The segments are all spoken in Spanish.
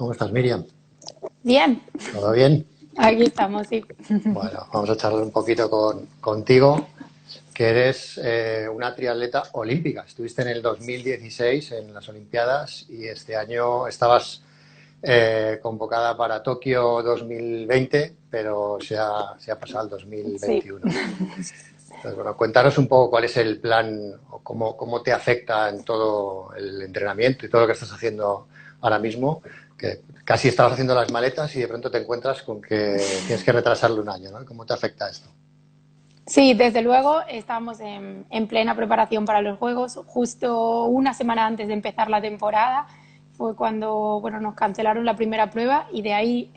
¿Cómo estás, Miriam? Bien, ¿Todo bien? aquí estamos, sí. Bueno, vamos a charlar un poquito contigo, que eres una triatleta olímpica. Estuviste en el 2016 en las Olimpiadas y este año estabas convocada para Tokio 2020, pero se ha pasado al Sí. 2021. Entonces, bueno, cuéntanos un poco cuál es el plan o cómo te afecta en todo el entrenamiento y todo lo que estás haciendo ahora mismo, que casi estabas haciendo las maletas y de pronto te encuentras con que tienes que retrasarlo un año, ¿no? ¿Cómo te afecta esto? Sí, desde luego estamos en plena preparación para los Juegos. Justo una semana antes de empezar la temporada fue cuando bueno, nos cancelaron la primera prueba y de ahí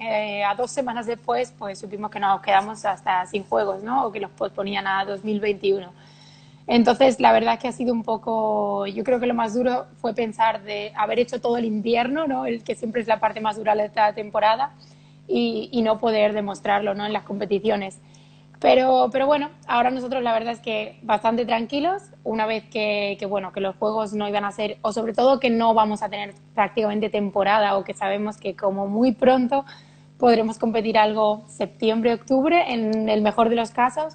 a 2 semanas después pues supimos que nos quedamos hasta sin Juegos, ¿no? O que los posponían a 2021. Entonces, la verdad es que ha sido un poco, yo creo que lo más duro fue pensar de haber hecho todo el invierno, ¿no? El que siempre es la parte más dura de esta temporada y no poder demostrarlo, ¿no? En las competiciones. Pero bueno, ahora nosotros la verdad es que bastante tranquilos, una vez bueno, que los juegos no iban a ser, o sobre todo que no vamos a tener prácticamente temporada, o que sabemos que como muy pronto podremos competir algo septiembre, octubre, en el mejor de los casos,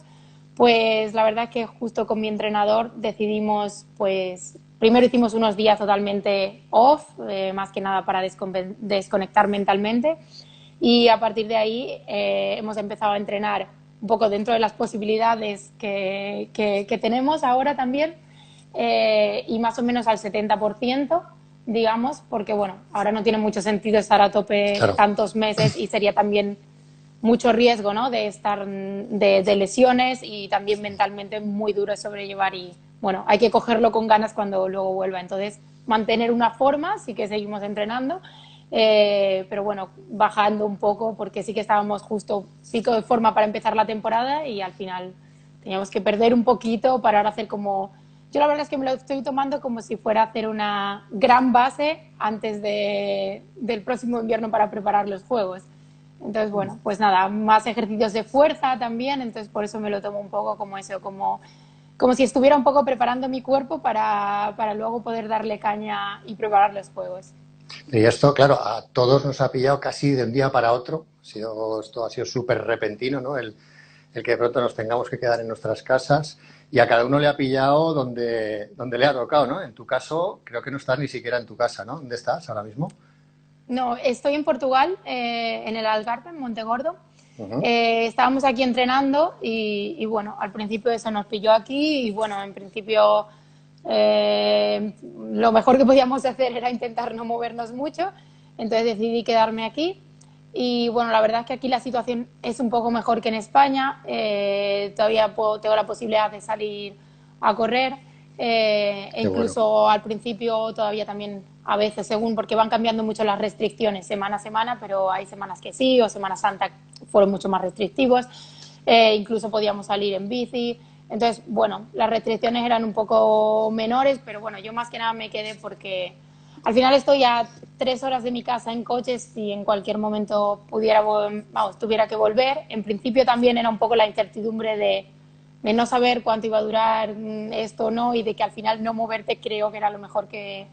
pues la verdad que justo con mi entrenador decidimos, pues primero hicimos unos días totalmente off, más que nada para desconectar mentalmente, y a partir de ahí hemos empezado a entrenar un poco dentro de las posibilidades que tenemos ahora también, y más o menos al 70%, digamos, porque bueno, ahora no tiene mucho sentido estar a tope Claro. tantos meses y sería también mucho riesgo, ¿no? De estar de lesiones, y también mentalmente muy duro de sobrellevar, y bueno, hay que cogerlo con ganas cuando luego vuelva. Entonces, mantener una forma, sí que seguimos entrenando, pero bueno, bajando un poco porque sí que estábamos justo pico de forma para empezar la temporada y al final teníamos que perder un poquito para ahora hacer como... Yo la verdad es que me lo estoy tomando como si fuera a hacer una gran base antes del próximo invierno para preparar los juegos. Entonces, bueno, pues nada, más ejercicios de fuerza también, entonces por eso me lo tomo un poco como eso, como si estuviera un poco preparando mi cuerpo para luego poder darle caña y preparar los juegos. Y esto, claro, a todos nos ha pillado casi de un día para otro. Esto ha sido súper repentino, ¿no? El que de pronto nos tengamos que quedar en nuestras casas y a cada uno le ha pillado donde le ha tocado, ¿no? En tu caso, creo que no estás ni siquiera en tu casa, ¿no? ¿Dónde estás ahora mismo? No, estoy en Portugal, en el Algarve, en Montegordo. Ujú. Estábamos aquí entrenando y bueno, al principio eso nos pilló aquí y bueno, en principio lo mejor que podíamos hacer era intentar no movernos mucho, entonces decidí quedarme aquí y bueno, la verdad es que aquí la situación es un poco mejor que en España, todavía tengo la posibilidad de salir a correr, e Qué bueno. incluso al principio todavía también a veces, según, porque van cambiando mucho las restricciones semana a semana, pero hay semanas que sí, o Semana Santa fueron mucho más restrictivos, incluso podíamos salir en bici. Entonces, bueno, las restricciones eran un poco menores, pero bueno, yo más que nada me quedé porque al final estoy a 3 horas de mi casa en coches, si en cualquier momento tuviera que volver. En principio también era un poco la incertidumbre de no saber cuánto iba a durar esto o no, y de que al final no moverte creo que era lo mejor que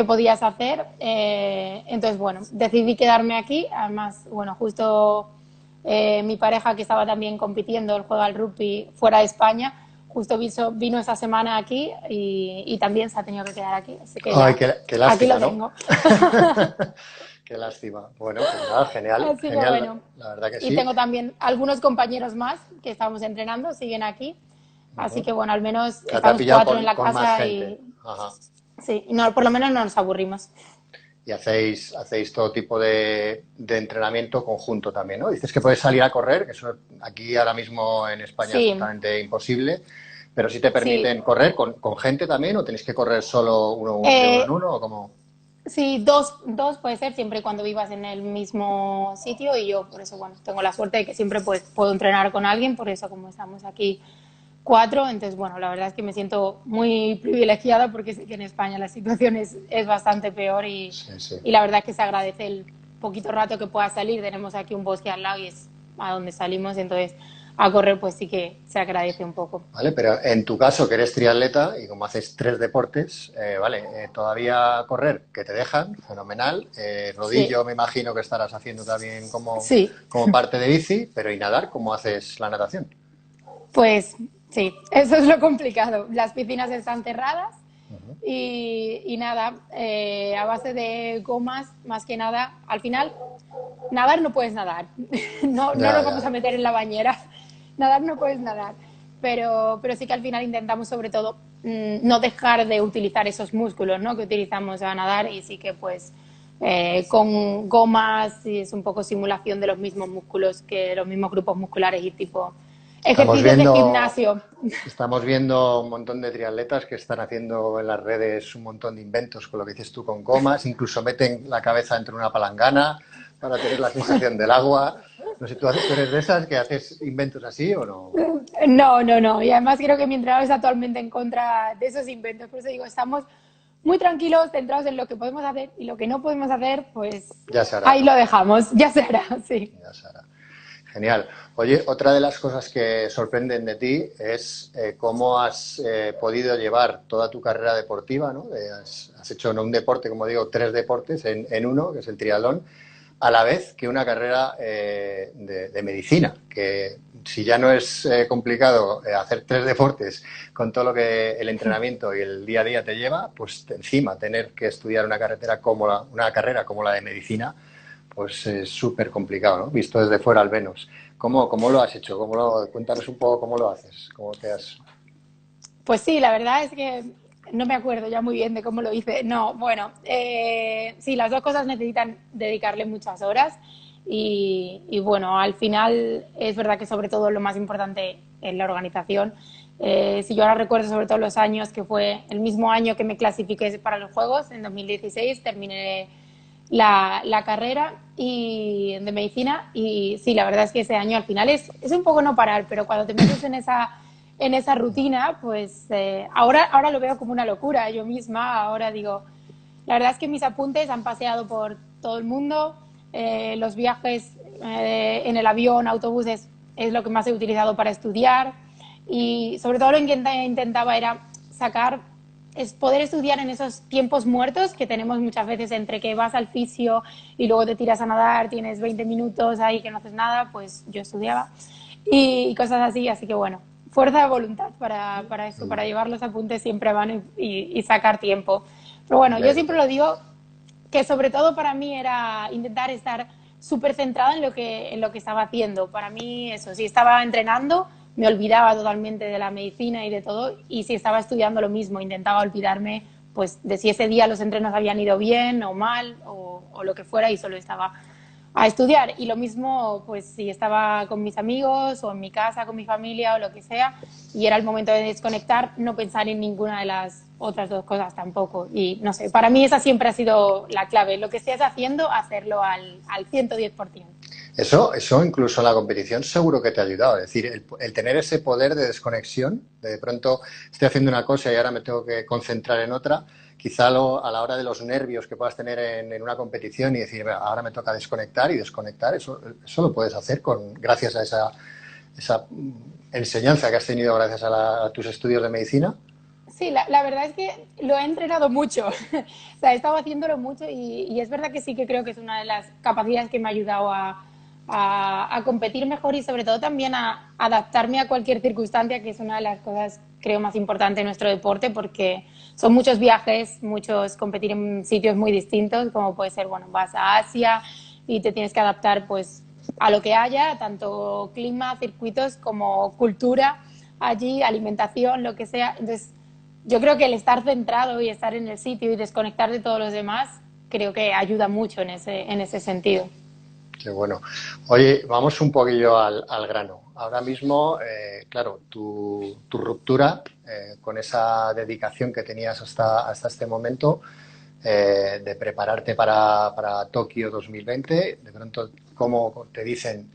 podías hacer. Entonces, bueno, decidí quedarme aquí. Además, bueno, justo mi pareja, que estaba también compitiendo el juego al rugby fuera de España, justo vino esa semana aquí y también se ha tenido que quedar aquí. Así que Ay, ya, qué aquí lo lástima, ¿no? tengo. Qué lástima. Bueno, pues nada, genial, Así que genial, bueno. la verdad que Y sí. tengo también algunos compañeros más que estamos entrenando, siguen aquí. Así Ujú. que bueno, al menos Ya te ha estamos pillado 4 en la con más casa gente. y Ajá. sí, no, por lo menos no nos aburrimos. Y hacéis todo tipo de entrenamiento conjunto también, ¿no? Dices que puedes salir a correr, que eso aquí ahora mismo en España es Sí, totalmente imposible, pero si te sí. permiten correr con gente también, o tenéis que correr solo de uno en Eh, uno, o como... sí, dos puede ser siempre y cuando vivas en el mismo sitio, y yo por eso, bueno, tengo la suerte de que siempre pues, puedo entrenar con alguien, por eso como estamos aquí 4, entonces bueno, la verdad es que me siento muy privilegiada porque sé que en España la situación es bastante peor, Sí, sí. y la verdad es que se agradece el poquito rato que pueda salir. Tenemos aquí un bosque al lado y es a donde salimos, entonces a correr, pues sí que se agradece un poco. Vale, pero en tu caso, que eres triatleta y como haces tres deportes, vale, todavía correr, que te dejan, fenomenal. Sí, Rodillo, me imagino que estarás haciendo también sí, como parte de bici, pero ¿y nadar? ¿Cómo haces la natación? pues sí, eso es lo complicado. Las piscinas están cerradas Ujú. y nada, a base de gomas, más que nada, al final, nadar no puedes nadar. No, no Ya, nos vamos ya. a meter en la bañera. Nadar no puedes nadar. Pero sí que al final intentamos sobre todo no dejar de utilizar esos músculos, ¿no? Que utilizamos a nadar y sí que pues con gomas y es un poco simulación de los mismos músculos que los mismos grupos musculares y tipo Estamos ejercicios de viendo, gimnasio. estamos viendo un montón de triatletas que están haciendo en las redes un montón de inventos con lo que dices tú con gomas, incluso meten la cabeza entre una palangana para tener la sensación del agua. No sé, ¿tú eres de esas que haces inventos así o no? No, no, no. Y además creo que mi entrenador está actualmente en contra de esos inventos. Por eso digo, estamos muy tranquilos, centrados en lo que podemos hacer y lo que no podemos hacer, pues Ya se hará, ahí lo ¿no? dejamos. Ya se hará, sí. Ya se hará. Genial. Oye, otra de las cosas que sorprenden de ti es cómo has podido llevar toda tu carrera deportiva, ¿no? Has hecho no un deporte, como digo, tres deportes en uno, que es el triatlón, a la vez que una carrera de medicina, que si ya no es complicado hacer tres deportes con todo lo que el entrenamiento y el día a día te lleva, pues encima tener que estudiar una carrera como la de medicina, pues es súper complicado, ¿no? Visto desde fuera al menos. ¿Cómo lo has hecho? Cuéntanos un poco cómo lo haces, cómo te has... Pues sí, la verdad es que no me acuerdo ya muy bien de cómo lo hice. No, bueno, sí, las dos cosas necesitan dedicarle muchas horas y bueno, al final es verdad que sobre todo lo más importante es la organización. Si yo ahora recuerdo sobre todo los años, que fue el mismo año que me clasifiqué para los Juegos, en 2016, terminé la carrera de medicina y sí, la verdad es que ese año al final es un poco no parar, pero cuando te metes en esa rutina, pues ahora lo veo como una locura yo misma, ahora digo, la verdad es que mis apuntes han paseado por todo el mundo, los viajes en el avión, autobuses, es lo que más he utilizado para estudiar y sobre todo lo que intentaba era sacar es poder estudiar en esos tiempos muertos que tenemos muchas veces entre que vas al fisio y luego te tiras a nadar, tienes 20 minutos ahí que no haces nada, pues yo estudiaba y cosas así, así que bueno, fuerza de voluntad para esto, para llevar los apuntes siempre van y sacar tiempo. Pero bueno, yo siempre Mérito. lo digo que sobre todo para mí era intentar estar súper centrada en lo que estaba haciendo. Para mí, eso, si estaba entrenando, me olvidaba totalmente de la medicina y de todo, y si estaba estudiando lo mismo, intentaba olvidarme pues de si ese día los entrenos habían ido bien o mal o lo que fuera y solo estaba a estudiar. Y lo mismo, pues si estaba con mis amigos o en mi casa con mi familia o lo que sea, y era el momento de desconectar, no pensar en ninguna de las otras dos cosas tampoco. Y no sé, para mí esa siempre ha sido la clave. Lo que estés haciendo, hacerlo al 110%. Eso incluso en la competición seguro que te ha ayudado. Es decir, el tener ese poder de desconexión, de pronto estoy haciendo una cosa y ahora me tengo que concentrar en otra, quizá a la hora de los nervios que puedas tener en una competición y decir, "Venga, ahora me toca desconectar y desconectar, eso lo puedes hacer gracias a esa enseñanza que has tenido gracias a tus estudios de medicina. Sí, la verdad es que lo he entrenado mucho. O sea, he estado haciéndolo mucho y es verdad que sí que creo que es una de las capacidades que me ha ayudado a competir mejor y sobre todo también a adaptarme a cualquier circunstancia, que es una de las cosas creo más importantes de nuestro deporte porque son muchos viajes, muchos competir en sitios muy distintos, como puede ser, bueno, vas a Asia y te tienes que adaptar pues a lo que haya, tanto clima, circuitos como cultura allí, alimentación, lo que sea. Entonces, yo creo que el estar centrado y estar en el sitio y desconectar de todos los demás, creo que ayuda mucho en ese sentido. Qué bueno. Oye, vamos un poquillo al grano. Ahora mismo, claro, tu ruptura con esa dedicación que tenías hasta este momento de prepararte para Tokio 2020, de pronto, como te dicen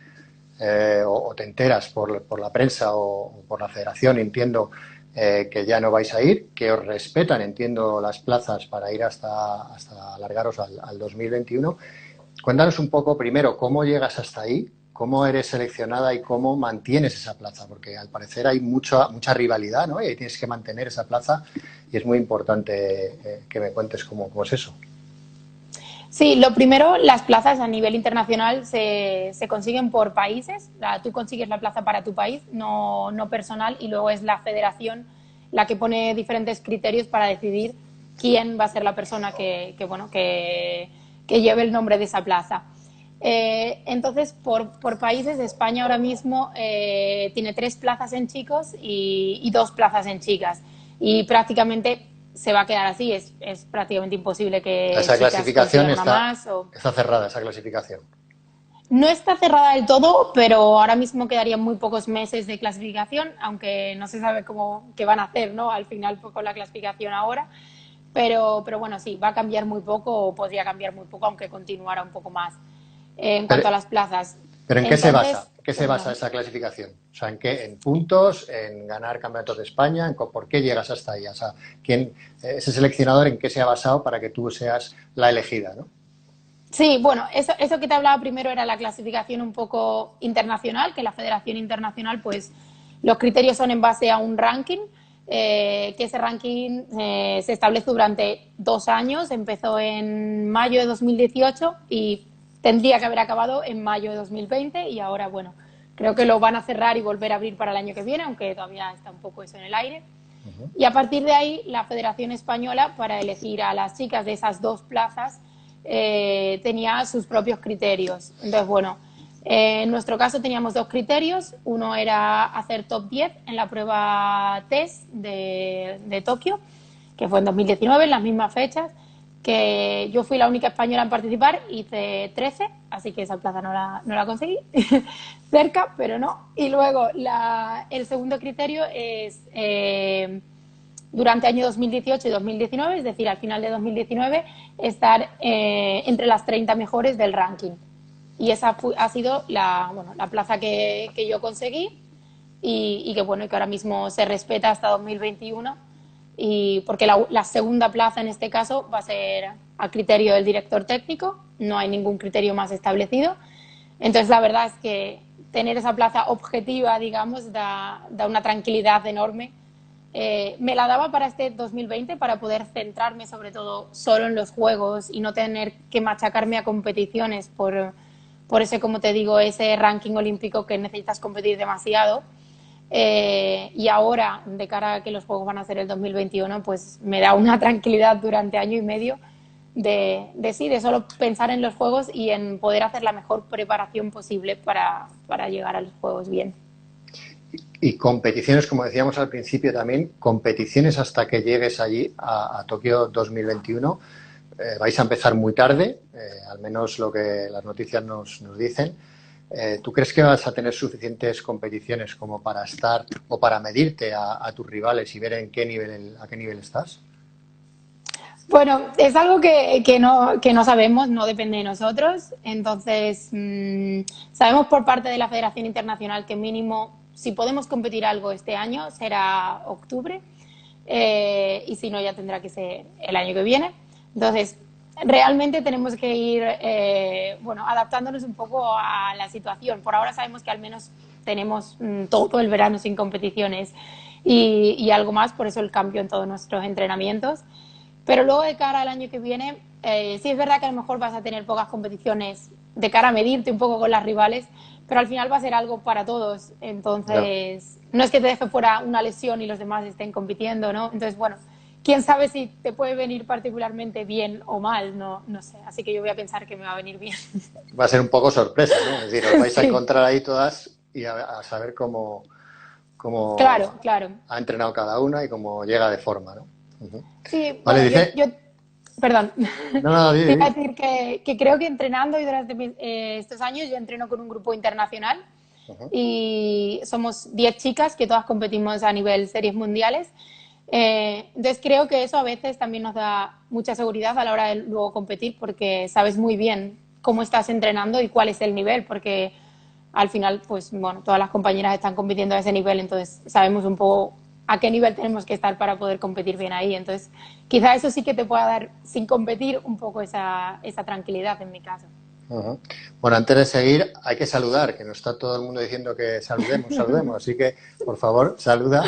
o te enteras por la prensa o por la federación, entiendo que ya no vais a ir, que os respetan, entiendo, las plazas para ir hasta alargaros al 2021. Cuéntanos un poco primero cómo llegas hasta ahí cómo eres seleccionada y cómo mantienes esa plaza, porque al parecer hay mucha rivalidad, ¿no? Y ahí tienes que mantener esa plaza y es muy importante que me cuentes cómo es eso. Sí, lo primero, las plazas a nivel internacional se consiguen por países. Tú consigues la plaza para tu país, no personal, y luego es la federación la que pone diferentes criterios para decidir quién va a ser la persona que lleve el nombre de esa plaza. Entonces, por países, España ahora mismo tiene 3 plazas en chicos y 2 plazas en chicas. Y prácticamente se va a quedar así. Es prácticamente imposible que Esa chicas clasificación consigan una más. está cerrada, esa clasificación. No está cerrada del todo, pero ahora mismo quedarían muy pocos meses de clasificación, aunque no se sabe qué van a hacer, ¿no? Al final con la clasificación ahora. Pero bueno, sí, va a cambiar muy poco o podría cambiar muy poco, aunque continuara un poco más en Pero, cuanto a las plazas. pero ¿en qué se Entonces, basa? ¿En qué se basa esa clasificación? O sea, ¿en qué? ¿En puntos? ¿En ganar campeonatos de España? ¿Por qué llegas hasta ahí? O sea, ese seleccionador en qué se ha basado para que tú seas la elegida, ¿no? sí, bueno, eso que te hablaba primero era la clasificación un poco internacional, que la Federación Internacional, pues los criterios son en base a un ranking, que ese ranking se establece durante 2 años, empezó en mayo de 2018 y tendría que haber acabado en mayo de 2020 y ahora, bueno, creo que lo van a cerrar y volver a abrir para el año que viene, aunque todavía está un poco eso en el aire. Y a partir de ahí, la Federación Española, para elegir a las chicas de esas 2 plazas, tenía sus propios criterios. Entonces, bueno, en nuestro caso teníamos 2 criterios. Uno era hacer top 10 en la prueba test de Tokio, que fue en 2019, en las mismas fechas, que yo fui la única española en participar, hice 13, así que esa plaza no la conseguí, cerca, pero no. Y luego el segundo criterio es durante el año 2018 y 2019, es decir, al final de 2019, estar entre las 30 mejores del ranking. Y esa ha sido la plaza que yo conseguí y que bueno, que ahora mismo se respeta hasta 2021 y porque la segunda plaza en este caso va a ser a criterio del director técnico, no hay ningún criterio más establecido. Entonces la verdad es que tener esa plaza objetiva, digamos, da una tranquilidad enorme. Me la daba para este 2020 para poder centrarme sobre todo solo en los juegos y no tener que machacarme a competiciones por ese, como te digo, ese ranking olímpico que necesitas competir demasiado. Y ahora, de cara a que los Juegos van a ser el 2021, pues me da una tranquilidad durante año y medio de solo pensar en los Juegos y en poder hacer la mejor preparación posible para llegar a los Juegos bien. Y competiciones, como decíamos al principio también, competiciones hasta que llegues allí a Tokio 2021. Vais a empezar muy tarde, al menos lo que las noticias nos dicen. ¿Tú crees que vas a tener suficientes competiciones como para estar o para medirte a tus rivales y ver a qué nivel estás? Bueno, es algo que no sabemos, no depende de nosotros. Entonces, sabemos por parte de la Federación Internacional que mínimo, si podemos competir algo este año, será octubre. Y si no, ya tendrá que ser el año que viene. Entonces, realmente tenemos que ir adaptándonos un poco a la situación. Por ahora sabemos que al menos tenemos todo el verano sin competiciones y algo más, por eso el cambio en todos nuestros entrenamientos. Pero luego de cara al año que viene, sí es verdad que a lo mejor vas a tener pocas competiciones de cara a medirte un poco con las rivales, pero al final va a ser algo para todos. Entonces, no es que te deje fuera una lesión y los demás estén compitiendo, ¿no? Entonces, bueno, quién sabe si te puede venir particularmente bien o mal, no sé. Así que yo voy a pensar que me va a venir bien. Va a ser un poco sorpresa, ¿no? Es decir, os vais a Sí, encontrar ahí todas y a saber cómo claro, claro. ha entrenado cada una y cómo llega de forma, ¿no? Uh-huh. Sí, Vale, bueno, dice. perdón, No, no, te iba a di. decir que creo que entrenando y durante estos años yo entreno con un grupo internacional Uh-huh. y somos 10 chicas que todas competimos a nivel series mundiales. Entonces creo que eso a veces también nos da mucha seguridad a la hora de luego competir porque sabes muy bien cómo estás entrenando y cuál es el nivel, porque al final, pues bueno, todas las compañeras están compitiendo a ese nivel, entonces sabemos un poco a qué nivel tenemos que estar para poder competir bien ahí. Entonces, quizá eso sí que te pueda dar, sin competir, un poco esa tranquilidad en mi caso. Ujú. Bueno, antes de seguir, hay que saludar, que nos está todo el mundo diciendo que saludemos, saludemos. Así que, por favor, saluda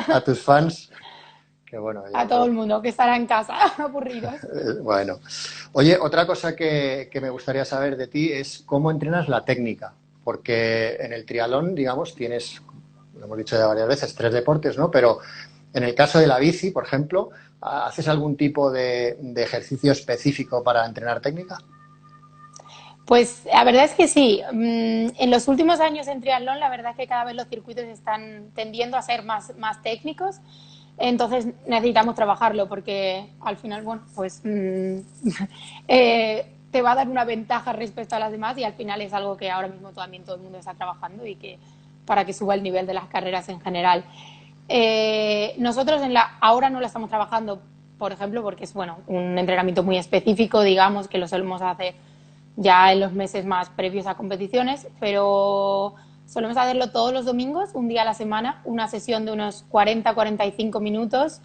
a tus fans, que bueno, A yo todo creo el mundo que estará en casa, aburridos. bueno. Oye, otra cosa que me gustaría saber de ti es cómo entrenas la técnica, porque en el triatlón, digamos, tienes, lo hemos dicho ya varias veces, tres deportes, ¿no? Pero en el caso de la bici, por ejemplo, ¿haces algún tipo de ejercicio específico para entrenar técnica? Pues la verdad es que sí. En los últimos años en triatlón, la verdad es que cada vez los circuitos están tendiendo a ser más técnicos. Entonces necesitamos trabajarlo porque al final, bueno, pues te va a dar una ventaja respecto a las demás y al final es algo que ahora mismo también todo el mundo está trabajando y que para que suba el nivel de las carreras en general. Nosotros ahora no la estamos trabajando, por ejemplo, porque es bueno un entrenamiento muy específico, digamos, que lo solemos hacer ya en los meses más previos a competiciones, pero solemos hacerlo todos los domingos, un día a la semana, una sesión de unos 40-45 minutos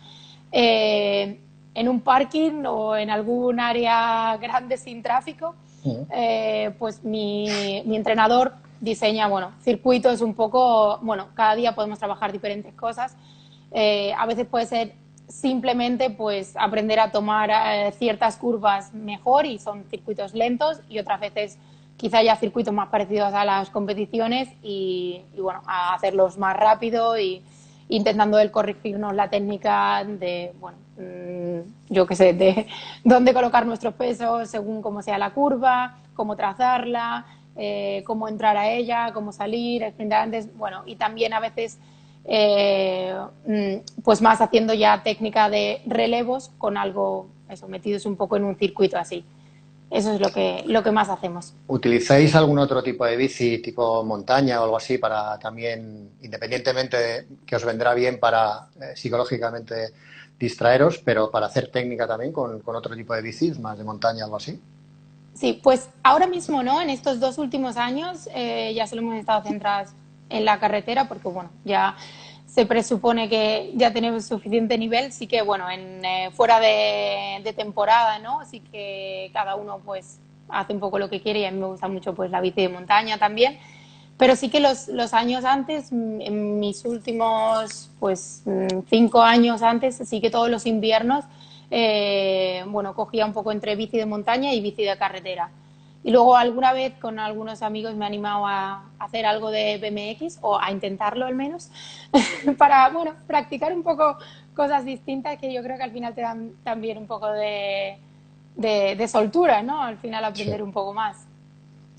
eh, en un parking o en algún área grande sin tráfico. Ujú. Pues mi entrenador diseña, bueno, circuitos un poco, bueno, cada día podemos trabajar diferentes cosas. A veces puede ser simplemente pues aprender a tomar ciertas curvas mejor y son circuitos lentos y otras veces quizá ya circuitos más parecidos a las competiciones y bueno, a hacerlos más rápido y intentando el corregirnos la técnica de, bueno, yo qué sé, de dónde colocar nuestros pesos según cómo sea la curva, cómo trazarla, cómo entrar a ella, cómo salir, sprintar antes, bueno, y también a veces pues más haciendo ya técnica de relevos con algo, eso, metidos un poco en un circuito así. Eso es lo que más hacemos. ¿Utilizáis algún otro tipo de bici, tipo montaña o algo así, para también, independientemente de que os vendrá bien para psicológicamente distraeros, pero para hacer técnica también con otro tipo de bicis, más de montaña o algo así? Sí, pues ahora mismo no, en estos 2 últimos años ya solo hemos estado centradas en la carretera porque bueno, ya se presupone que ya tenemos suficiente nivel, sí que bueno, fuera de temporada, ¿no? Así que cada uno pues hace un poco lo que quiere y a mí me gusta mucho pues la bici de montaña también. Pero sí que los años antes, en mis últimos pues 5 años antes, sí que todos los inviernos, bueno, cogía un poco entre bici de montaña y bici de carretera. Y luego alguna vez con algunos amigos me he animado a hacer algo de BMX o a intentarlo al menos para, bueno, practicar un poco cosas distintas que yo creo que al final te dan también un poco de soltura, ¿no? Al final Sí. aprender un poco más.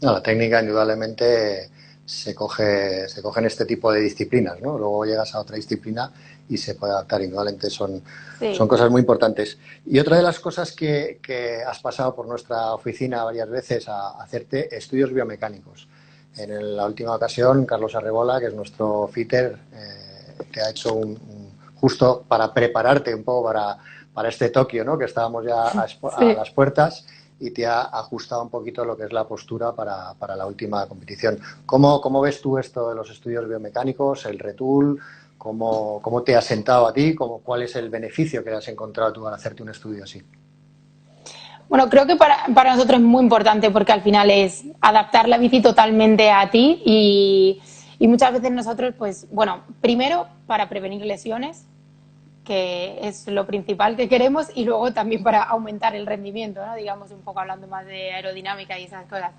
No, la técnica indudablemente se coge en este tipo de disciplinas, ¿no? Luego llegas a otra disciplina y se puede adaptar, indudablemente son Sí. cosas muy importantes. Y otra de las cosas que has pasado por nuestra oficina varias veces a hacerte estudios biomecánicos. La última ocasión, Carlos Arrebola, que es nuestro fitter, te ha hecho justo para prepararte un poco para este Tokio, ¿no? Que estábamos ya a Sí. las puertas y te ha ajustado un poquito lo que es la postura para la última competición. ¿Cómo ves tú esto de los estudios biomecánicos, el retool? ¿Cómo te ha sentado a ti? ¿Cuál es el beneficio que has encontrado tú al hacerte un estudio así? Bueno, creo que para nosotros es muy importante porque al final es adaptar la bici totalmente a ti y muchas veces nosotros, pues, bueno, primero para prevenir lesiones, que es lo principal que queremos, y luego también para aumentar el rendimiento, ¿no? Digamos, un poco hablando más de aerodinámica y esas cosas.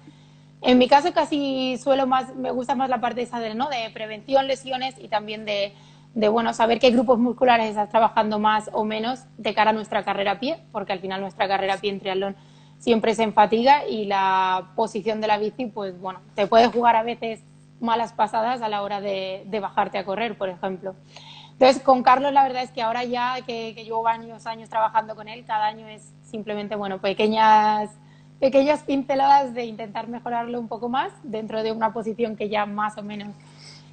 En mi caso casi me gusta más la parte esa de, ¿no? De prevención, lesiones y también de, bueno, saber qué grupos musculares estás trabajando más o menos de cara a nuestra carrera a pie, porque al final nuestra carrera a pie en triatlón siempre es en fatiga y la posición de la bici, pues bueno, te puede jugar a veces malas pasadas a la hora de bajarte a correr, por ejemplo. Entonces, con Carlos, la verdad es que ahora ya que llevo varios años trabajando con él, cada año es simplemente, bueno, pequeñas pinceladas de intentar mejorarlo un poco más dentro de una posición que ya más o menos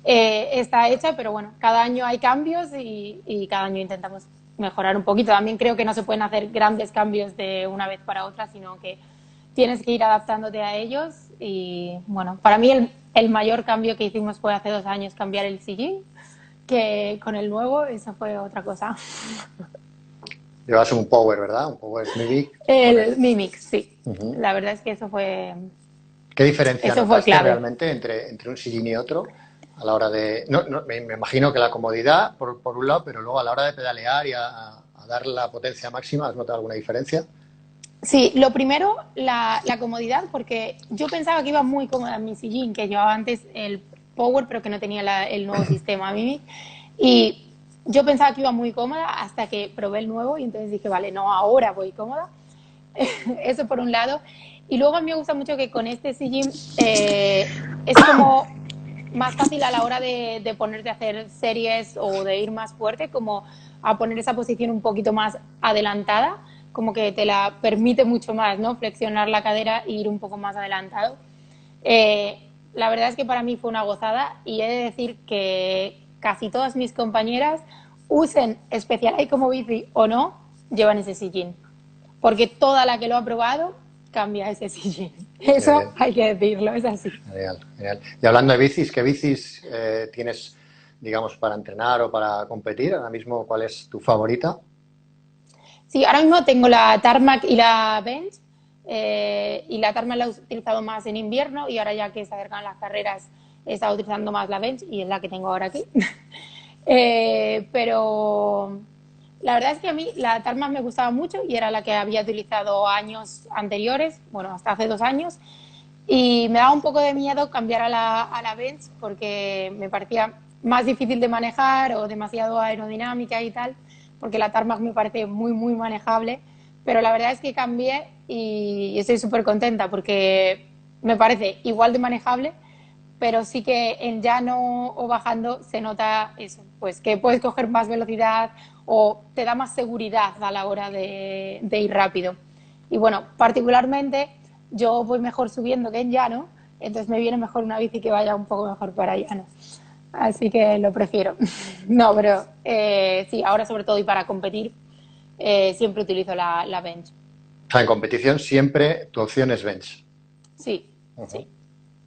está hecha, pero bueno, cada año hay cambios y cada año intentamos mejorar un poquito. También creo que no se pueden hacer grandes cambios de una vez para otra, sino que tienes que ir adaptándote a ellos y bueno, para mí el mayor cambio que hicimos fue hace 2 años cambiar el sillín, que con el nuevo eso fue otra cosa. Llevas un Power, ¿verdad? Un Power Mimic con El el... Mimic, sí. Ujú. La verdad es que ¿Qué diferencia eso fue notaste clave. realmente entre un sillín y otro a la hora de... No, me imagino que la comodidad, por un lado, pero luego a la hora de pedalear y a dar la potencia máxima, ¿has notado alguna diferencia? Sí, lo primero, la comodidad, porque yo pensaba que iba muy cómoda en mi sillín, que llevaba antes el Power, pero que no tenía el nuevo sistema Mimic. Y yo pensaba que iba muy cómoda hasta que probé el nuevo y entonces dije, vale, no, ahora voy cómoda. Eso por un lado. Y luego a mí me gusta mucho que con este sillín es como más fácil a la hora de ponerte a hacer series o de ir más fuerte, como a poner esa posición un poquito más adelantada, como que te la permite mucho más, ¿no? Flexionar la cadera e ir un poco más adelantado. Eh, la verdad es que para mí fue una gozada y he de decir que casi todas mis compañeras, usen Specialized como bici o no, llevan ese sillín. Porque toda la que lo ha probado cambia ese sillín. Qué Eso bien, hay que decirlo, es así. genial, genial. Y hablando de bicis, ¿qué bicis tienes, digamos, para entrenar o para competir? Ahora mismo, ¿cuál es tu favorita? Sí, ahora mismo tengo la Tarmac y la Bench. Y la Tarmac la he utilizado más en invierno y ahora ya que se acercan las carreras he estado utilizando más la Bench y es la que tengo ahora aquí. Pero la verdad es que a mí la Tarmac me gustaba mucho y era la que había utilizado años anteriores, bueno, hasta hace 2 años. Y me daba un poco de miedo cambiar a la Bench porque me parecía más difícil de manejar o demasiado aerodinámica y tal, porque la Tarmac me parece muy, muy manejable. Pero la verdad es que cambié y estoy súper contenta porque me parece igual de manejable, pero sí que en llano o bajando se nota eso, pues que puedes coger más velocidad o te da más seguridad a la hora de ir rápido. Y bueno, particularmente yo voy mejor subiendo que en llano, entonces me viene mejor una bici que vaya un poco mejor para llano. Así que lo prefiero. No, pero sí, ahora sobre todo y para competir, siempre utilizo la bench. O sea, en competición siempre tu opción es bench. Sí, Ujú. sí.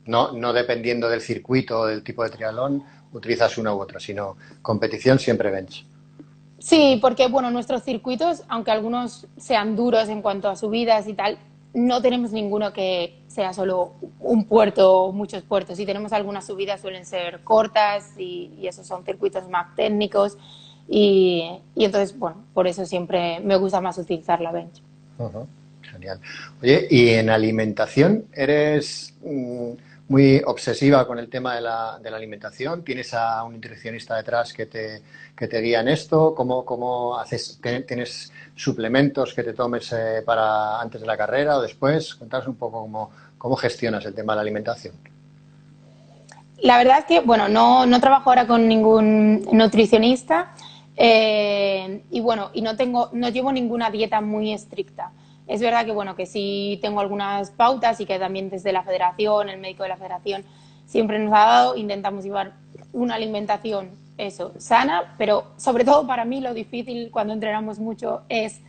No, no dependiendo del circuito o del tipo de triatlón, utilizas una u otra, sino competición siempre bench. Sí, porque bueno, nuestros circuitos, aunque algunos sean duros en cuanto a subidas y tal, no tenemos ninguno que sea solo un puerto o muchos puertos. Si tenemos algunas subidas suelen ser cortas y esos son circuitos más técnicos y entonces, bueno, por eso siempre me gusta más utilizar la bench. Ujú. Genial. Oye, ¿y en alimentación eres muy obsesiva con el tema de la alimentación? ¿Tienes a un nutricionista detrás que te guía en esto? ¿Cómo haces? ¿Tienes suplementos que te tomes para antes de la carrera o después? Cuéntanos un poco cómo gestionas el tema de la alimentación. La verdad es que, bueno, no trabajo ahora con ningún nutricionista y bueno, y no llevo ninguna dieta muy estricta. Es verdad que, bueno, que sí tengo algunas pautas y que también desde la federación, el médico de la federación siempre nos ha dado, intentamos llevar una alimentación, eso, sana, pero sobre todo para mí lo difícil cuando entrenamos mucho es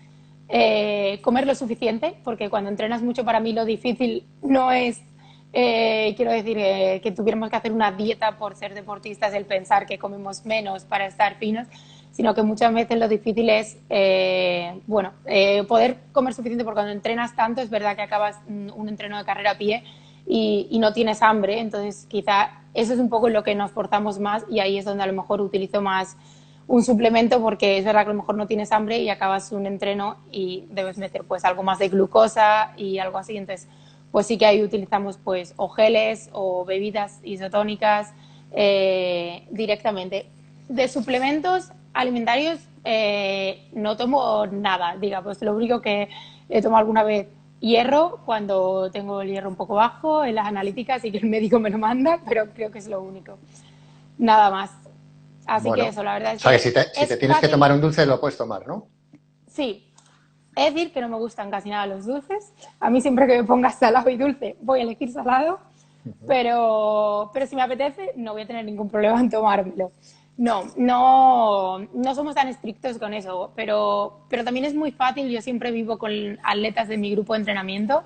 comer lo suficiente, porque cuando entrenas mucho para mí lo difícil no es quiero decir que tuviéramos que hacer una dieta por ser deportistas, el pensar que comemos menos para estar finos, sino que muchas veces lo difícil es, bueno, poder comer suficiente porque cuando entrenas tanto es verdad que acabas un entreno de carrera a pie y no tienes hambre, entonces quizá eso es un poco en lo que nos forzamos más y ahí es donde a lo mejor utilizo más un suplemento porque es verdad que a lo mejor no tienes hambre y acabas un entreno y debes meter pues algo más de glucosa y algo así, entonces pues sí que ahí utilizamos pues o geles o bebidas isotónicas directamente. De suplementos alimentarios no tomo nada, diga, pues lo único que tomo alguna vez hierro cuando tengo el hierro un poco bajo en las analíticas y que el médico me lo manda, pero creo que es lo único. Nada más. Así que Bueno, eso, la verdad o es sea que que si te es tienes que fácil, tomar un dulce, lo puedes tomar, ¿no? sí. Es decir, que no me gustan casi nada los dulces. A mí siempre que me ponga salado y dulce voy a elegir salado, pero si me apetece no voy a tener ningún problema en tomármelo. No somos tan estrictos con eso, pero también es muy fácil. Yo siempre vivo con atletas de mi grupo de entrenamiento,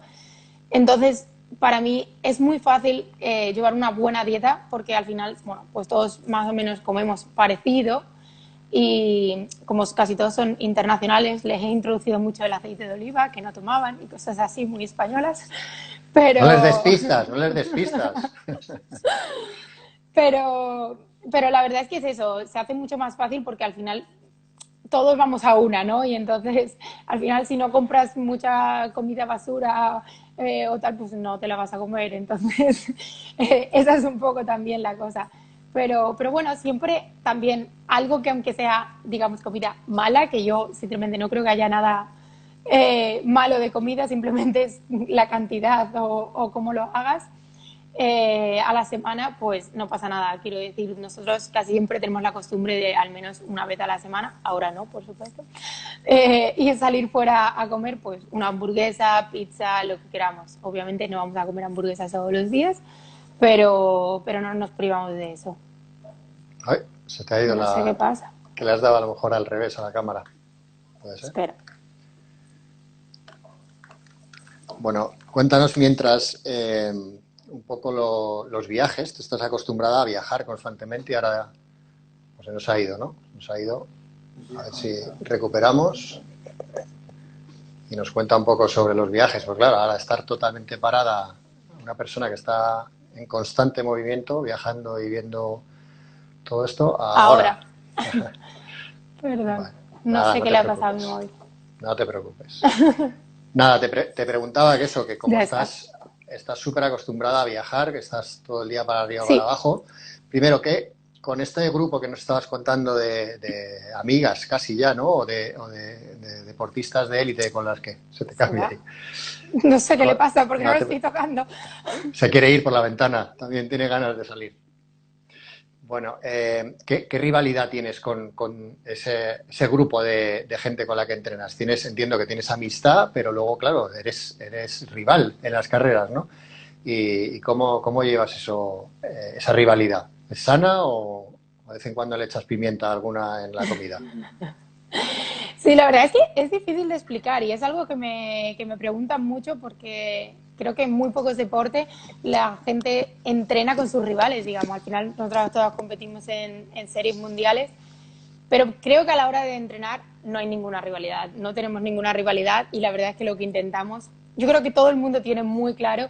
entonces para mí es muy fácil llevar una buena dieta porque al final, bueno, pues todos más o menos comemos parecido y como casi todos son internacionales, les he introducido mucho el aceite de oliva que no tomaban y cosas así muy españolas, No les des pero, pistas, no les des pistas. pero, pero la verdad es que es eso, se hace mucho más fácil porque al final todos vamos a una, ¿no? Y entonces, al final, si no compras mucha comida basura o tal, pues no te la vas a comer. Entonces, esa es un poco también la cosa. Pero bueno, siempre también algo que aunque sea, digamos, comida mala, que yo sinceramente no creo que haya nada malo de comida, simplemente es la cantidad o cómo lo hagas, a la semana, pues no pasa nada. Quiero decir, nosotros casi siempre tenemos la costumbre de al menos una vez a la semana, ahora no, por supuesto, y salir fuera a comer, pues una hamburguesa, pizza, lo que queramos. Obviamente no vamos a comer hamburguesas todos los días, pero no nos privamos de eso. Ay, se te ha ido No sé qué la... pasa. que le has dado a lo mejor al revés a la cámara. ¿Puede ser? Espera. Bueno, cuéntanos mientras un poco los viajes. Tú estás acostumbrada a viajar constantemente y ahora pues se nos ha ido, ¿no? Nos ha ido. A ver si recuperamos y nos cuenta un poco sobre los viajes. Pues claro, ahora estar totalmente parada, una persona que está en constante movimiento, viajando y viendo todo esto, ahora. Ahora, perdón. Bueno, No nada, sé no qué te le ha pasado a mi preocupes. móvil. No te preocupes. Nada, te preguntaba que eso, que como Ya está. estás súper acostumbrada a viajar, que estás todo el día para arriba o para Sí, abajo. Primero, que con este grupo que nos estabas contando de amigas casi ya, ¿no? O de deportistas de élite con las que se te cambia será. ahí. No sé qué le pasa porque no No lo te- estoy tocando. se quiere ir por la ventana, también tiene ganas de salir. Bueno, ¿qué rivalidad tienes con ese grupo de gente con la que entrenas? Entiendo que tienes amistad, pero luego, claro, eres rival en las carreras, ¿no? ¿Y cómo llevas esa rivalidad? ¿Es sana o de vez en cuando le echas pimienta alguna en la comida? Sí, la verdad es que es difícil de explicar y es algo que me preguntan mucho porque creo que en muy pocos deportes la gente entrena con sus rivales, digamos. Al final nosotros todas competimos en series mundiales, pero creo que a la hora de entrenar no hay ninguna rivalidad, no tenemos ninguna rivalidad y la verdad es que lo que intentamos, yo creo que todo el mundo tiene muy claro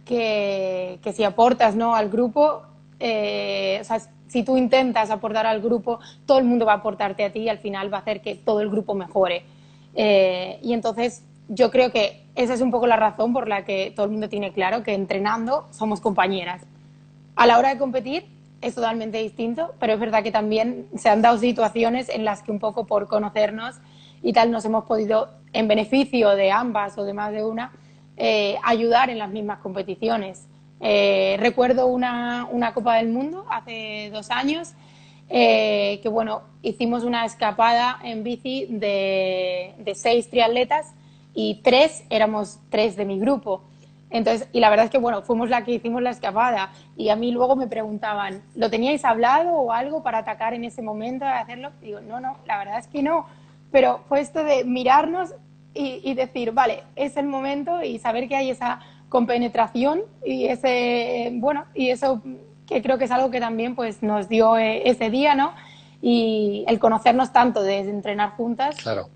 que si aportas, ¿no?, al grupo, o sea, si tú intentas aportar al grupo, todo el mundo va a aportarte a ti y al final va a hacer que todo el grupo mejore. Y entonces yo creo que esa es un poco la razón por la que todo el mundo tiene claro que entrenando somos compañeras. A la hora de competir es totalmente distinto, pero es verdad que también se han dado situaciones en las que un poco por conocernos y tal nos hemos podido, en beneficio de ambas o de más de una, ayudar en las mismas competiciones. Recuerdo una Copa del Mundo hace 2 años que bueno, hicimos una escapada en bici de 6 triatletas y éramos 3 de mi grupo. Entonces, y la verdad es que, bueno, fuimos la que hicimos la escapada y a mí luego me preguntaban, ¿lo teníais hablado o algo para atacar en ese momento, de hacerlo? Y digo, no, la verdad es que no. Pero fue esto de mirarnos y decir, vale, es el momento y saber que hay esa compenetración y bueno, y eso que creo que es algo que también pues nos dio ese día, ¿no? Y el conocernos tanto, de entrenar juntas, Claro.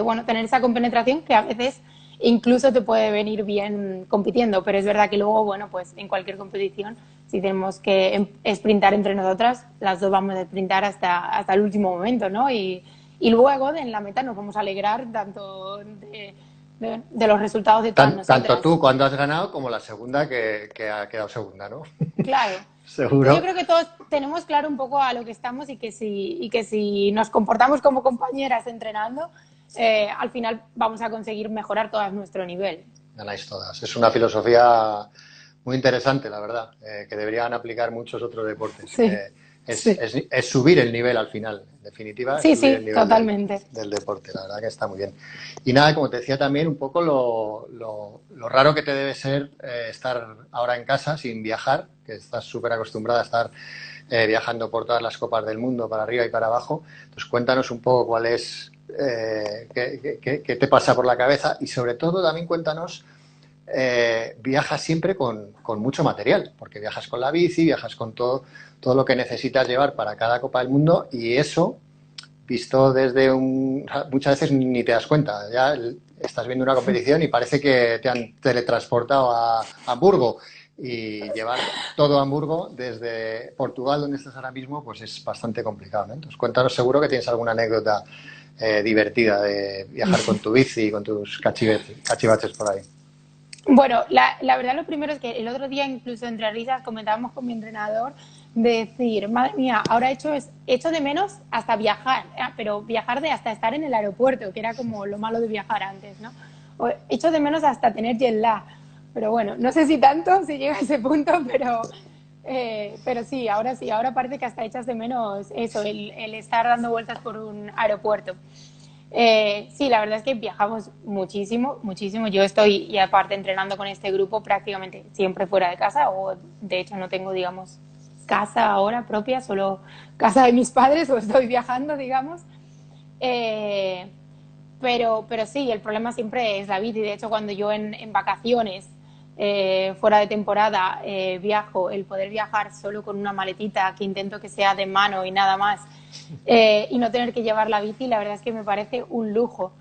bueno, tener esa compenetración que a veces incluso te puede venir bien compitiendo, pero es verdad que luego, bueno, pues en cualquier competición, si tenemos que sprintar entre nosotras, las dos vamos a sprintar hasta el último momento, ¿no? Y luego en la meta nos vamos a alegrar tanto de los resultados de todas Tanto nosotras. tú cuando has ganado como la segunda que ha quedado segunda, ¿no? Claro. Entonces yo Seguro. creo que todos tenemos claro un poco a lo que estamos y que si nos comportamos como compañeras entrenando, al final vamos a conseguir mejorar todo nuestro nivel. Ganáis todas. Es una filosofía muy interesante, la verdad, que deberían aplicar muchos otros deportes. Sí, sí. Es subir el nivel al final, en definitiva, es Sí, subir el sí, nivel totalmente. del deporte. La verdad que está muy bien. Y nada, como te decía también, un poco lo raro que te debe ser estar ahora en casa sin viajar, que estás súper acostumbrada a estar viajando por todas las copas del mundo, para arriba y para abajo. Entonces, cuéntanos un poco cuál es, qué te pasa por la cabeza y sobre todo también cuéntanos, viajas siempre con mucho material, porque viajas con la bici, viajas con todo lo que necesitas llevar para cada Copa del Mundo y eso visto desde muchas veces ni te das cuenta, ya estás viendo una competición y parece que te han teletransportado a Hamburgo, y llevar todo a Hamburgo desde Portugal, donde estás ahora mismo, pues es bastante complicado, ¿no? Entonces cuéntanos, seguro que tienes alguna anécdota divertida de viajar con tu bici y con tus cachivaches por ahí. Bueno, la verdad lo primero es que el otro día incluso entre risas comentábamos con mi entrenador de decir, madre mía, ahora echo de menos hasta viajar, pero viajar de hasta estar en el aeropuerto, que era como lo malo de viajar antes, ¿no? O echo de menos hasta tener jet lag, pero bueno, no sé si tanto, si llega a ese punto, pero sí, ahora parece que hasta echas de menos eso, el estar dando vueltas por un aeropuerto. Sí, la verdad es que viajamos muchísimo, muchísimo. Yo estoy, y aparte entrenando con este grupo, prácticamente siempre fuera de casa, o de hecho no tengo, digamos, casa ahora propia, solo casa de mis padres, o estoy viajando, digamos. Eh, pero sí, el problema siempre es la bici. De hecho, cuando yo en vacaciones, fuera de temporada, viajo, el poder viajar solo con una maletita que intento que sea de mano y nada más, y no tener que llevar la bici, la verdad es que me parece un lujo.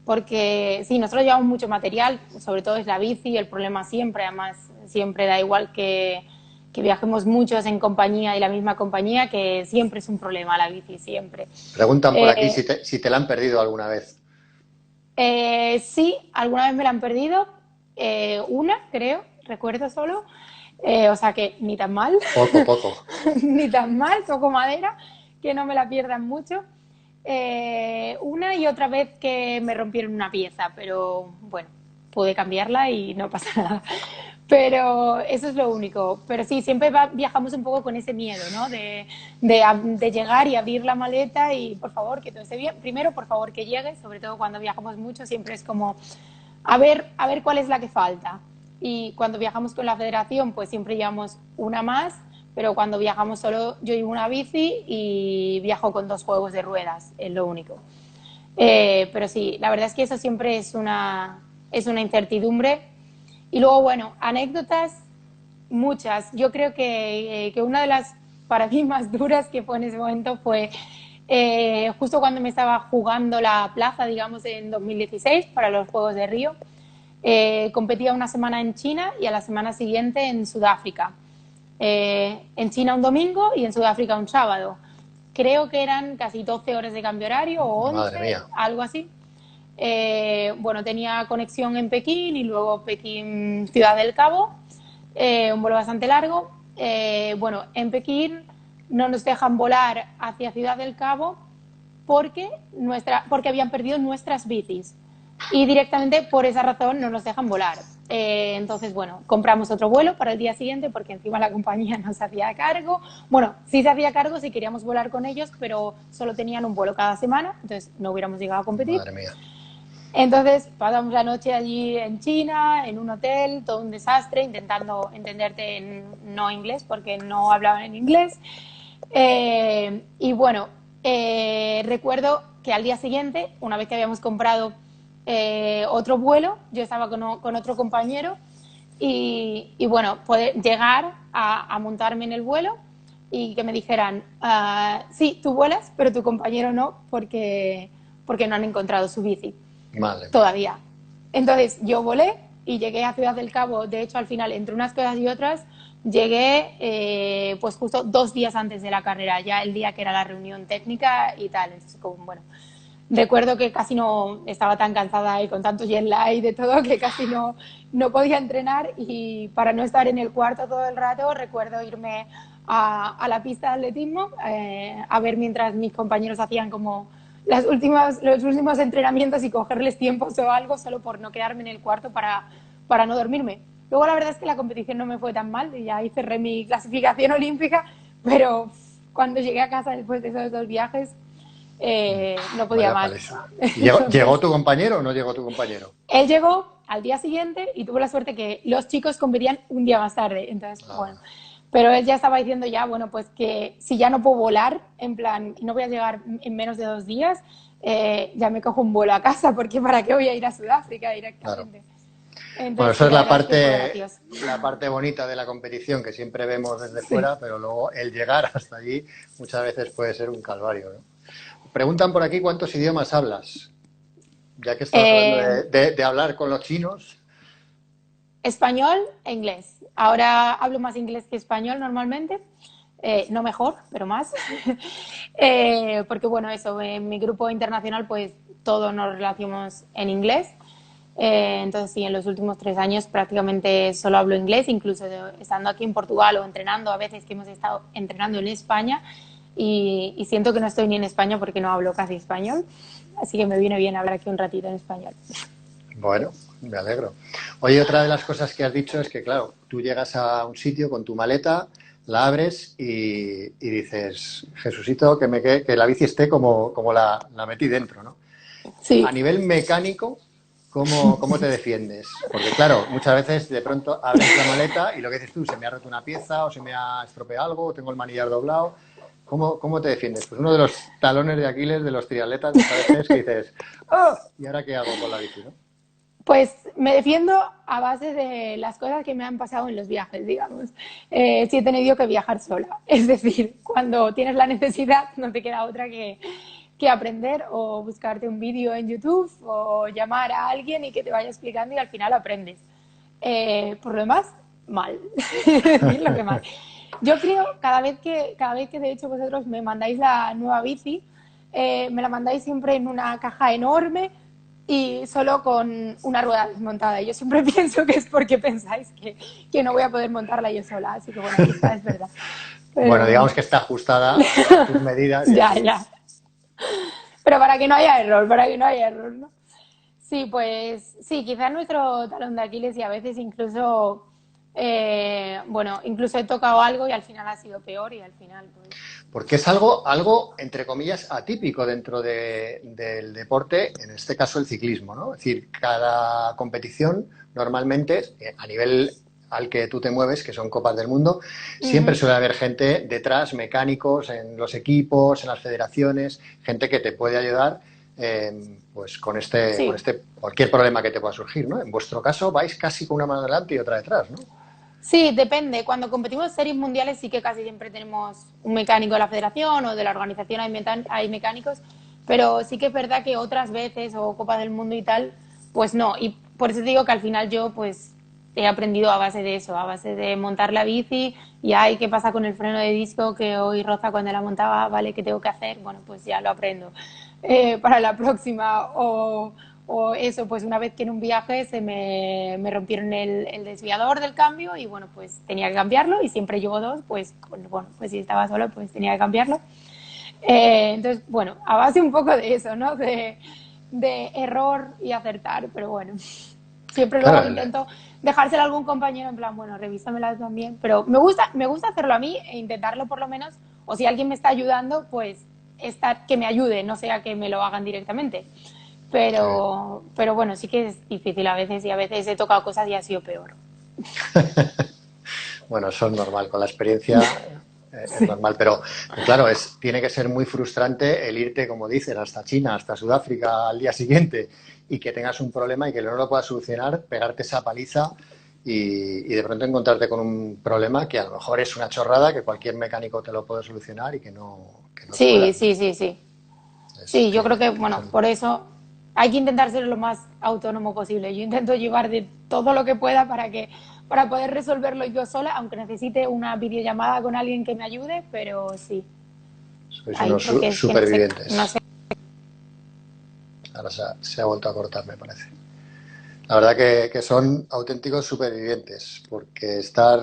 Porque sí, nosotros llevamos mucho material, sobre todo es la bici, el problema siempre, además, siempre da igual que viajemos muchos en compañía y la misma compañía, que siempre es un problema la bici, siempre. Preguntan por aquí Eh, si te la han perdido alguna vez. Sí, alguna vez me la han perdido, una, creo, recuerdo solo, o sea que ni tan mal, Poco, poco. ni tan mal, toco madera, que no me la pierdan mucho. Una y otra vez que me rompieron una pieza, pero bueno, pude cambiarla y no pasa nada. Pero eso es lo único. Pero sí, siempre viajamos un poco con ese miedo, ¿no? De llegar y abrir la maleta y por favor que todo esté bien. Primero, por favor que llegue, sobre todo cuando viajamos mucho, siempre es como a ver cuál es la que falta. Y cuando viajamos con la federación, pues siempre llevamos una más, pero cuando viajamos solo, yo llevo una bici y viajo con dos juegos de ruedas, es lo único. Pero sí, la verdad es que eso siempre es una incertidumbre. Y luego, bueno, anécdotas, muchas. Yo creo que una de las para mí más duras que fue en ese momento fue justo cuando me estaba jugando la plaza, digamos, en 2016 para los Juegos de Río. Competía una semana en China y a la semana siguiente en Sudáfrica. En China un domingo y en Sudáfrica un sábado. Creo que eran casi 12 horas de cambio horario o Madre 11, mía. algo así. Bueno, tenía conexión en Pekín y luego Pekín, Ciudad del Cabo, un vuelo bastante largo. Bueno, en Pekín no nos dejan volar hacia Ciudad del Cabo porque habían perdido nuestras bicis y directamente por esa razón no nos dejan volar. Entonces, bueno, compramos otro vuelo para el día siguiente porque encima la compañía no se hacía cargo. Bueno, sí se hacía cargo si queríamos volar con ellos, pero solo tenían un vuelo cada semana, entonces no hubiéramos llegado a competir. Madre mía. Entonces pasamos la noche allí en China, en un hotel, todo un desastre, intentando entenderte en no inglés porque no hablaban en inglés. Y bueno, recuerdo que al día siguiente, una vez que habíamos comprado otro vuelo, yo estaba con otro compañero y bueno, poder llegar a montarme en el vuelo y que me dijeran, sí, tú vuelas, pero tu compañero no, porque no han encontrado su bici Madre mía. todavía. Entonces yo volé y llegué a Ciudad del Cabo. De hecho, al final, entre unas cosas y otras, llegué pues justo 2 días antes de la carrera, ya el día que era la reunión técnica y tal. Entonces, como, bueno, recuerdo que casi no estaba tan cansada y con tanto jet lag y de todo que casi no podía entrenar, y para no estar en el cuarto todo el rato recuerdo irme a la pista de atletismo a ver mientras mis compañeros hacían como los últimos entrenamientos y cogerles tiempos o algo solo por no quedarme en el cuarto para no dormirme. Luego la verdad es que la competición no me fue tan mal y ahí cerré mi clasificación olímpica, pero cuando llegué a casa después de esos 2 viajes no podía Vaya más. paliza. ¿Llegó Entonces, tu compañero o no llegó tu compañero? él llegó al día siguiente y tuvo la suerte que los chicos competían un día más tarde. Entonces, bueno, Ah, pero él ya estaba diciendo ya, bueno, pues que si ya no puedo volar, en plan, no voy a llegar en menos de 2 días, ya me cojo un vuelo a casa, porque ¿para qué voy a ir a Sudáfrica claro. directamente? Bueno, Entonces, eso sí, es la la verdad es que fue parte, gracioso. la parte bonita de la competición que siempre vemos desde Sí. fuera, pero luego el llegar hasta allí muchas veces puede ser un calvario, ¿no? preguntan por aquí cuántos idiomas hablas, ya que estabas hablando Eh, de hablar con los chinos. Español e inglés. Ahora hablo más inglés que español normalmente. No mejor, pero más. Porque bueno, eso, en mi grupo internacional pues todos nos relacionamos en inglés. Entonces sí, en los últimos 3 años prácticamente solo hablo inglés, incluso estando aquí en Portugal o entrenando, a veces que hemos estado entrenando en España y siento que no estoy ni en España porque no hablo casi español. Así que me viene bien hablar aquí un ratito en español. Bueno, me alegro. Oye, otra de las cosas que has dicho es que, claro, tú llegas a un sitio con tu maleta, la abres y dices, Jesucito, que la bici esté como la metí dentro, ¿no? Sí. A nivel mecánico, ¿cómo te defiendes? Porque, claro, muchas veces de pronto abres la maleta y lo que dices tú, se me ha roto una pieza o se me ha estropeado algo o tengo el manillar doblado. ¿Cómo te defiendes? Pues uno de los talones de Aquiles de los triatletas muchas veces que dices, ¡oh! ¿Y ahora qué hago con la bici, no? Pues me defiendo a base de las cosas que me han pasado en los viajes, digamos. Si he tenido que viajar sola. Es decir, cuando tienes la necesidad, no te queda otra que aprender o buscarte un vídeo en YouTube o llamar a alguien y que te vaya explicando y al final aprendes. Por lo demás, mal. Decirlo que mal. Yo creo, cada vez que de hecho vosotros me mandáis la nueva bici, me la mandáis siempre en una caja enorme y solo con una rueda desmontada. Y yo siempre pienso que es porque pensáis que no voy a poder montarla yo sola. Así que bueno, ahí está, es verdad. Bueno, Pero digamos que está ajustada a tus medidas y a ya, tus... ya. Pero para que no haya error, para que no haya error, ¿no? Sí, pues sí, quizás nuestro talón de Aquiles y a veces incluso, bueno, incluso he tocado algo y al final ha sido peor y al final, pues... Porque es algo, entre comillas, atípico dentro del deporte, en este caso el ciclismo, ¿no? Es decir, cada competición normalmente, a nivel al que tú te mueves, que son Copas del Mundo, siempre Ujú. suele haber gente detrás, mecánicos, en los equipos, en las federaciones, gente que te puede ayudar pues con Sí, este cualquier problema que te pueda surgir, ¿no? En vuestro caso vais casi con una mano delante y otra detrás, ¿no? sí, depende. Cuando competimos series mundiales sí que casi siempre tenemos un mecánico de la federación o de la organización, hay mecánicos, pero sí que es verdad que otras veces o Copa del Mundo y tal, pues no. Y por eso digo que al final yo pues he aprendido a base de eso, a base de montar la bici y ay, ¿qué pasa con el freno de disco que hoy roza cuando la montaba? Vale, ¿qué tengo que hacer? Bueno, pues ya lo aprendo para la próxima o eso, pues una vez que en un viaje me rompieron el desviador del cambio y bueno, pues tenía que cambiarlo y siempre llevo dos, pues bueno, pues si estaba solo, pues tenía que cambiarlo. Entonces, bueno, a base un poco de eso, ¿no? De error y acertar, pero bueno, siempre luego Claro, intento dejárselo a algún compañero en plan, bueno, revísamela también, pero me gusta hacerlo a mí e intentarlo por lo menos, o si alguien me está ayudando, pues estar, que me ayude, no sea que me lo hagan directamente. sí. Pero bueno, sí que es difícil a veces y a veces he tocado cosas y ha sido peor. Bueno, eso es normal, con la experiencia es normal, pero claro, tiene que ser muy frustrante el irte, como dicen, hasta China, hasta Sudáfrica al día siguiente y que tengas un problema y que no lo puedas solucionar, pegarte esa paliza y de pronto encontrarte con un problema que a lo mejor es una chorrada, que cualquier mecánico te lo puede solucionar y que no Sí, puedan, ¿no? sí, sí, sí. Es Sí, yo creo que, bueno, por eso hay que intentar ser lo más autónomo posible. Yo intento llevar de todo lo que pueda para poder resolverlo yo sola, aunque necesite una videollamada con alguien que me ayude, pero sí, sois ahí, unos porque es que no sé, supervivientes. no sé. Ahora se ha vuelto a cortar, me parece. La verdad que son auténticos supervivientes, porque estar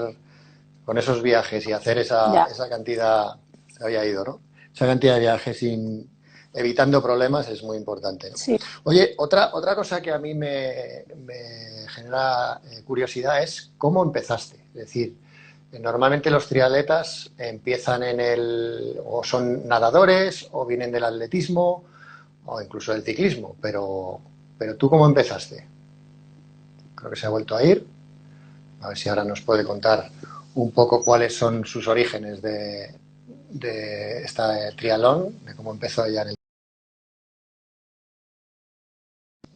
con esos viajes y hacer Ya, esa cantidad, se había ido, ¿no? Esa cantidad de viajes evitando problemas es muy importante, ¿no? sí, Oye, otra cosa que a mí me genera curiosidad es cómo empezaste. Es decir, normalmente los triatletas empiezan o son nadadores, o vienen del atletismo, o incluso del ciclismo, pero ¿tú cómo empezaste? Creo que se ha vuelto a ir. A ver si ahora nos puede contar un poco cuáles son sus orígenes de esta triatlón, de cómo empezó ella en el...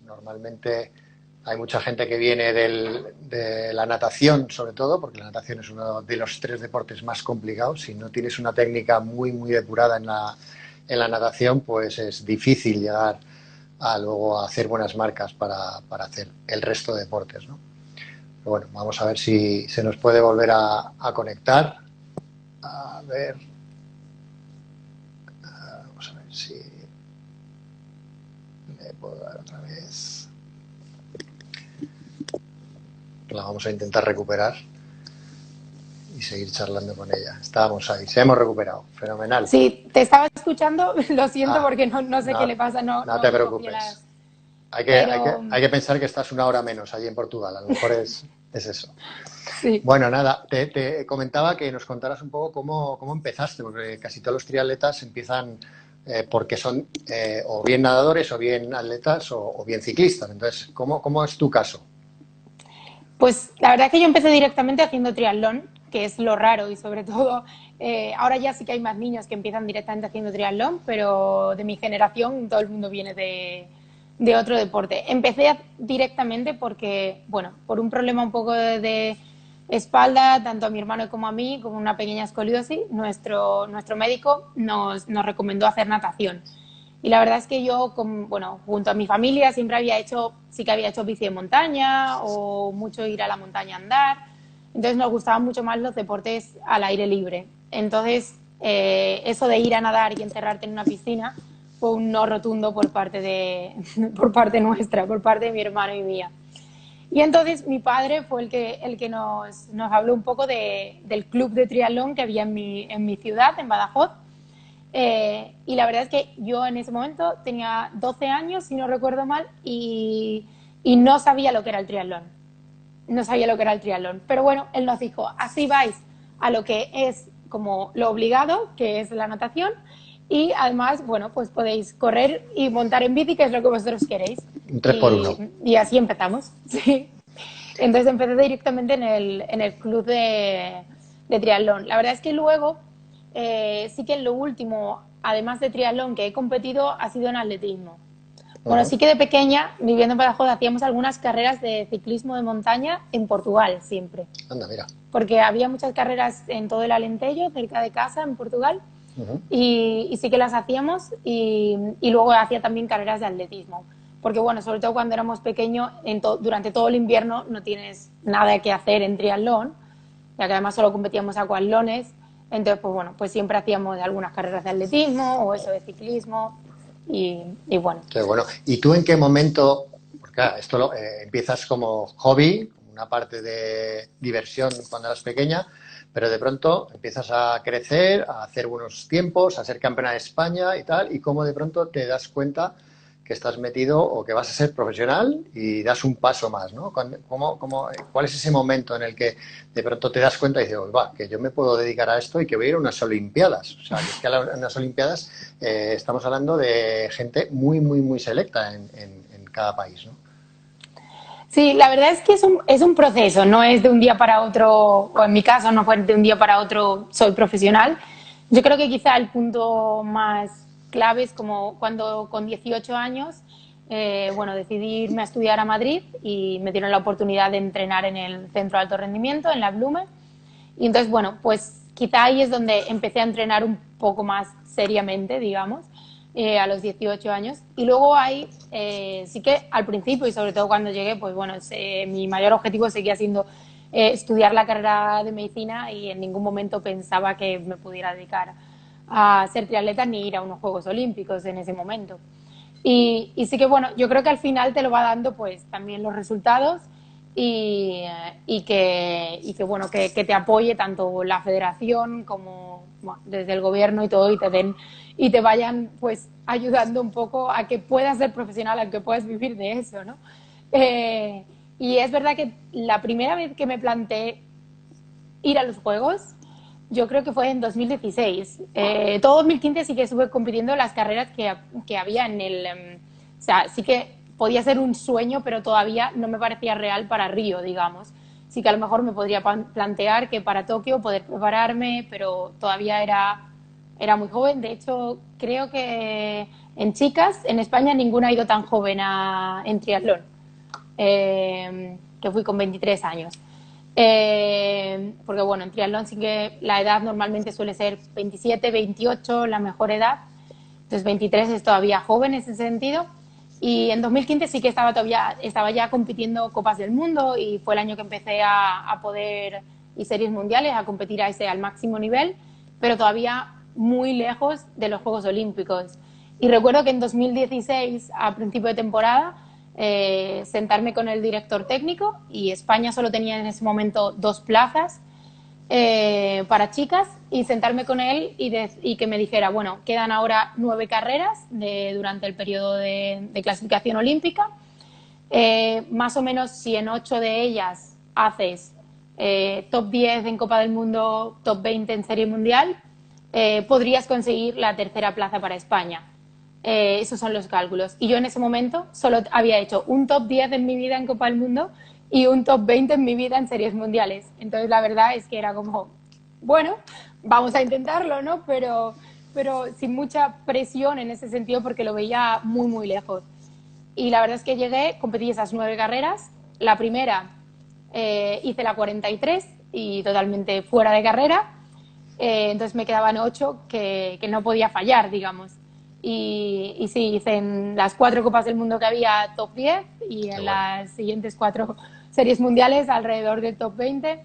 Normalmente hay mucha gente que viene de la natación, sobre todo, porque la natación es uno de los tres deportes más complicados. Si no tienes una técnica muy, muy depurada en la natación, pues es difícil llegar a luego a hacer buenas marcas para hacer el resto de deportes, ¿no? Pero bueno, vamos a ver si se nos puede volver a conectar. A ver, vamos a ver si le puedo dar otra vez. La vamos a intentar recuperar y seguir charlando con ella. Estábamos ahí, se hemos recuperado, fenomenal. Sí, te estaba escuchando, lo siento porque no sé no, qué le pasa, no te preocupes. las... Hay que pensar que estás una hora menos allí en Portugal, a lo mejor es eso. Sí. Bueno, nada, te comentaba que nos contaras un poco cómo empezaste, porque casi todos los triatletas empiezan porque son o bien nadadores, o bien atletas, o bien ciclistas. Entonces, ¿cómo es tu caso? Pues la verdad es que yo empecé directamente haciendo triatlón, que es lo raro y sobre todo ahora ya sí que hay más niños que empiezan directamente haciendo triatlón, pero de mi generación todo el mundo viene de otro deporte. Empecé directamente porque, bueno, por un problema un poco de espalda, tanto a mi hermano como a mí, como una pequeña escoliosis, nuestro médico nos recomendó hacer natación. Y la verdad es que yo, bueno, junto a mi familia siempre sí que había hecho bici de montaña o mucho ir a la montaña a andar. Entonces nos gustaban mucho más los deportes al aire libre. Entonces, eso de ir a nadar y encerrarte en una piscina fue un no rotundo por parte por parte nuestra, por parte de mi hermano y mía. Y entonces mi padre fue el que nos habló un poco del club de triatlón que había en mi ciudad, en Badajoz. Y la verdad es que yo en ese momento tenía 12 años, si no recuerdo mal, y no sabía lo que era el triatlón. No sabía lo que era el triatlón. Pero bueno, él nos dijo, así vais a lo que es como lo obligado, que es la natación, y además, bueno, pues podéis correr y montar en bici, que es lo que vosotros queréis. Un 3x1. Y así empezamos, sí. Entonces empecé directamente en el club de triatlón. La verdad es que luego, sí que en lo último, además de triatlón que he competido, ha sido en atletismo. Bueno, sí que de pequeña, viviendo en Badajoz, hacíamos algunas carreras de ciclismo de montaña en Portugal, siempre. Anda, mira. Porque había muchas carreras en todo el Alentejo, cerca de casa, en Portugal, y sí que las hacíamos, y luego hacía también carreras de atletismo. Porque, bueno, sobre todo cuando éramos pequeños, durante todo el invierno no tienes nada que hacer en triatlón, ya que además solo competíamos aquatlones. Entonces, pues bueno, pues siempre hacíamos algunas carreras de atletismo o eso de ciclismo. Y bueno. Qué bueno. ¿Y tú en qué momento, porque claro, empiezas como hobby, una parte de diversión cuando eras pequeña, pero de pronto empiezas a crecer, a hacer buenos tiempos, a ser campeona de España y tal, y cómo de pronto te das cuenta que estás metido o que vas a ser profesional y das un paso más, ¿no? ¿Cuál es ese momento en el que de pronto te das cuenta y dices, va, que yo me puedo dedicar a esto y que voy a ir a unas Olimpiadas? O sea, que es que a unas Olimpiadas estamos hablando de gente muy, muy, muy selecta en cada país, ¿no? Sí, la verdad es que es un proceso, no es de un día para otro, o en mi caso no fue de un día para otro soy profesional. Yo creo que quizá el punto más clave es como cuando con 18 años, bueno, decidí irme a estudiar a Madrid y me dieron la oportunidad de entrenar en el Centro de Alto Rendimiento, en la Blume. Y entonces, bueno, pues quizá ahí es donde empecé a entrenar un poco más seriamente, digamos, a los 18 años. Y luego ahí sí que al principio y sobre todo cuando llegué, pues bueno, mi mayor objetivo seguía siendo estudiar la carrera de medicina y en ningún momento pensaba que me pudiera dedicar a ser triatleta ni ir a unos Juegos Olímpicos en ese momento. Y sí que bueno, yo creo que al final te lo va dando pues también los resultados y que bueno, que te apoye tanto la federación como bueno, desde el gobierno y todo y te vayan pues ayudando un poco a que puedas ser profesional, a que puedas vivir de eso, ¿no? Y es verdad que la primera vez que me planteé ir a los Juegos, yo creo que fue en 2016. Todo 2015 sí que estuve compitiendo las carreras que había en o sea, sí que podía ser un sueño, pero todavía no me parecía real para Río, digamos. Sí que a lo mejor me podría plantear que para Tokio poder prepararme, pero todavía era muy joven. De hecho, creo que en chicas, en España, ninguna ha ido tan joven en triatlón, que fui con 23 años. Porque bueno, en triatlón sí que la edad normalmente suele ser 27, 28, la mejor edad. Entonces 23 es todavía joven en ese sentido. Y en 2015 sí que estaba ya compitiendo Copas del Mundo y fue el año que empecé a poder, y series mundiales, a competir al máximo nivel, pero todavía muy lejos de los Juegos Olímpicos. Y recuerdo que en 2016, a principio de temporada, sentarme con el director técnico, y España solo tenía en ese momento 2 plazas para chicas, y sentarme con él y que me dijera, bueno, quedan ahora 9 carreras durante el periodo de clasificación olímpica. Más o menos, si en 8 de ellas haces top 10 en Copa del Mundo, top 20 en Serie Mundial, podrías conseguir la tercera plaza para España. Esos son los cálculos. Y yo en ese momento solo había hecho un top 10 en mi vida en Copa del Mundo y un top 20 en mi vida en series mundiales. Entonces la verdad es que era como, bueno, vamos a intentarlo, ¿no? Pero sin mucha presión en ese sentido, porque lo veía muy, muy lejos. Y la verdad es que llegué, competí esas 9 carreras. La primera hice la 43 y totalmente fuera de carrera. Entonces me quedaban 8 que no podía fallar, digamos. Y sí, hice en las 4 Copas del Mundo que había top 10 y en las siguientes 4 series mundiales alrededor del top 20.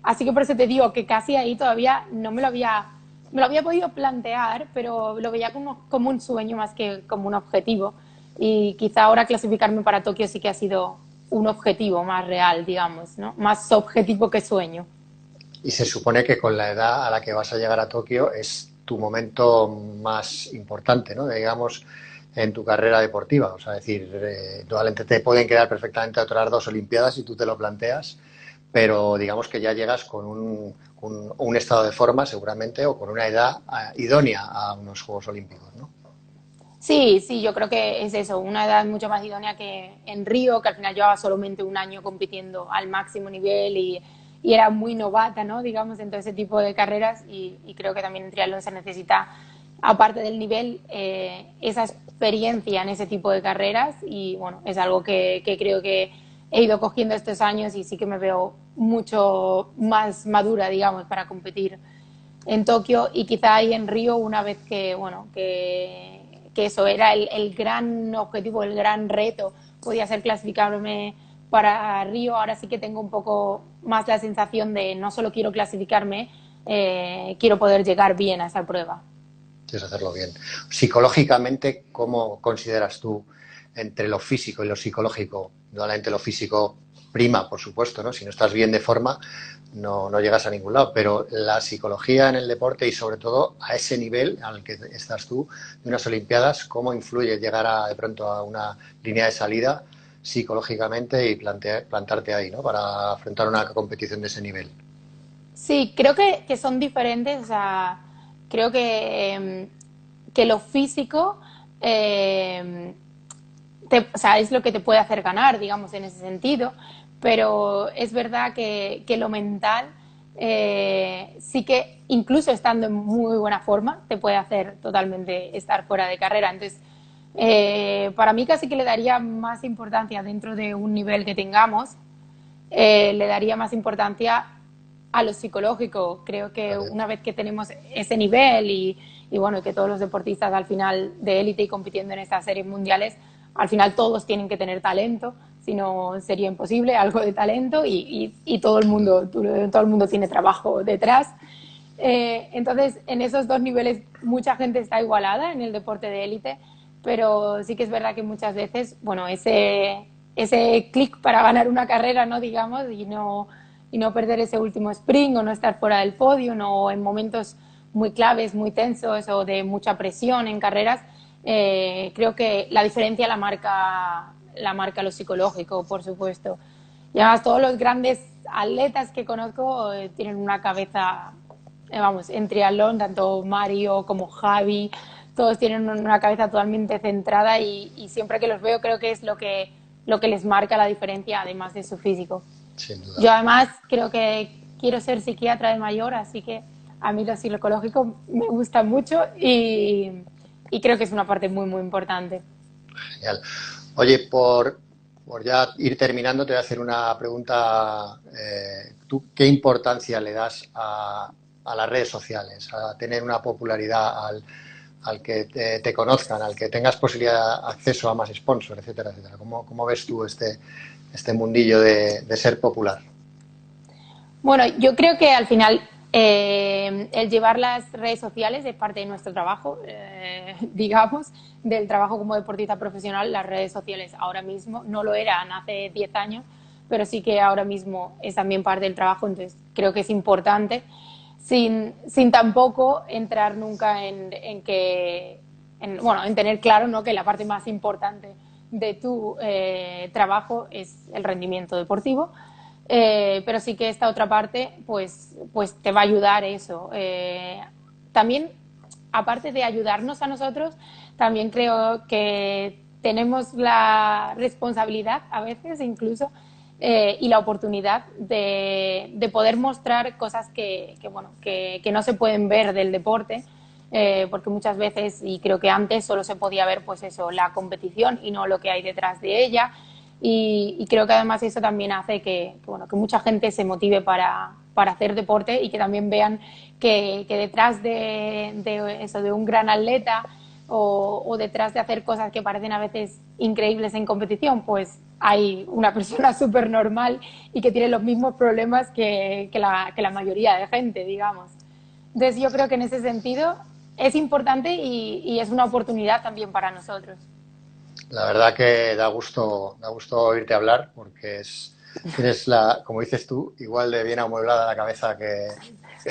Así que por eso te digo que casi ahí todavía no me lo había podido plantear, pero lo veía como un sueño más que como un objetivo. Y quizá ahora clasificarme para Tokio sí que ha sido un objetivo más real, digamos, ¿no? Más objetivo que sueño. Y se supone que con la edad a la que vas a llegar a Tokio es tu momento más importante, ¿no? Digamos, en tu carrera deportiva. O sea, es decir, probablemente te pueden quedar perfectamente otras 2 Olimpiadas si tú te lo planteas, pero digamos que ya llegas con un estado de forma seguramente o con una edad idónea a unos Juegos Olímpicos, ¿no? Sí, sí, yo creo que es eso, una edad mucho más idónea que en Río, que al final llevaba solamente un año compitiendo al máximo nivel y era muy novata, ¿no? Digamos, en todo ese tipo de carreras, y creo que también en triatlón se necesita, aparte del nivel, esa experiencia en ese tipo de carreras, y bueno, es algo que creo que he ido cogiendo estos años y sí que me veo mucho más madura, digamos, para competir en Tokio, y quizá ahí en Río, una vez que, bueno, que eso era el gran objetivo, el gran reto, podía ser clasificarme para Río. Ahora sí que tengo un poco más la sensación de no solo quiero clasificarme, quiero poder llegar bien a esa prueba. Quieres hacerlo bien. Psicológicamente, ¿cómo consideras tú entre lo físico y lo psicológico? Indudablemente lo físico prima, por supuesto, ¿no? Si no estás bien de forma, no llegas a ningún lado. Pero la psicología en el deporte y sobre todo a ese nivel al que estás tú, de unas Olimpiadas, ¿cómo influye llegar de pronto a una línea de salida psicológicamente y plantarte ahí, ¿no? Para afrontar una competición de ese nivel? Sí, creo que son diferentes. O sea, creo que lo físico o sea, es lo que te puede hacer ganar, digamos, en ese sentido, pero es verdad que lo mental sí que, incluso estando en muy buena forma, te puede hacer totalmente estar fuera de carrera. Entonces, para mí casi que le daría más importancia dentro de un nivel que tengamos, le daría más importancia a lo psicológico. Creo que Vale. una vez que tenemos ese nivel y bueno, que todos los deportistas al final de élite y compitiendo en estas series mundiales, al final todos tienen que tener talento, si no sería imposible, algo de talento, y todo el mundo tiene trabajo detrás. Entonces, en esos 2 niveles mucha gente está igualada en el deporte de élite, pero sí que es verdad que muchas veces, bueno, ese clic para ganar una carrera, ¿no? Digamos, y no perder ese último sprint o no estar fuera del podio, no en momentos muy claves, muy tensos o de mucha presión en carreras, creo que la diferencia la marca lo psicológico, por supuesto. Y además todos los grandes atletas que conozco tienen una cabeza, vamos, en triatlón, tanto Mario como Javi, todos tienen una cabeza totalmente centrada, y siempre que los veo creo que es lo que les marca la diferencia, además de su físico. Sin duda. Yo además creo que quiero ser psiquiatra de mayor, así que a mí lo psicológico me gusta mucho, y creo que es una parte muy, muy importante. Genial. Oye, por ya ir terminando, te voy a hacer una pregunta. ¿Tú qué importancia le das a las redes sociales, a tener una popularidad, al que te conozcan, al que tengas posibilidad de acceso a más sponsors, etcétera, etcétera? ¿Cómo ves tú este mundillo de ser popular? Bueno, yo creo que al final el llevar las redes sociales es parte de nuestro trabajo, digamos, del trabajo como deportista profesional. Las redes sociales ahora mismo no lo eran hace 10 años, pero sí que ahora mismo es también parte del trabajo, entonces creo que es importante, sin tampoco entrar nunca bueno, en tener claro, ¿no?, que la parte más importante de tu trabajo es el rendimiento deportivo. Pero sí que esta otra parte pues te va a ayudar eso. También, aparte de ayudarnos a nosotros, también creo que tenemos la responsabilidad a veces incluso y la oportunidad de poder mostrar cosas bueno, que no se pueden ver del deporte, porque muchas veces, y creo que antes, solo se podía ver pues eso, la competición y no lo que hay detrás de ella. Y creo que además eso también hace bueno, que mucha gente se motive para hacer deporte y que también vean que detrás eso, de un gran atleta o detrás de hacer cosas que parecen a veces increíbles en competición, pues hay una persona súper normal y que tiene los mismos problemas que la mayoría de gente, digamos. Entonces yo creo que en ese sentido es importante y es una oportunidad también para nosotros. La verdad que da gusto oírte hablar porque tienes como dices tú, igual de bien amueblada la cabeza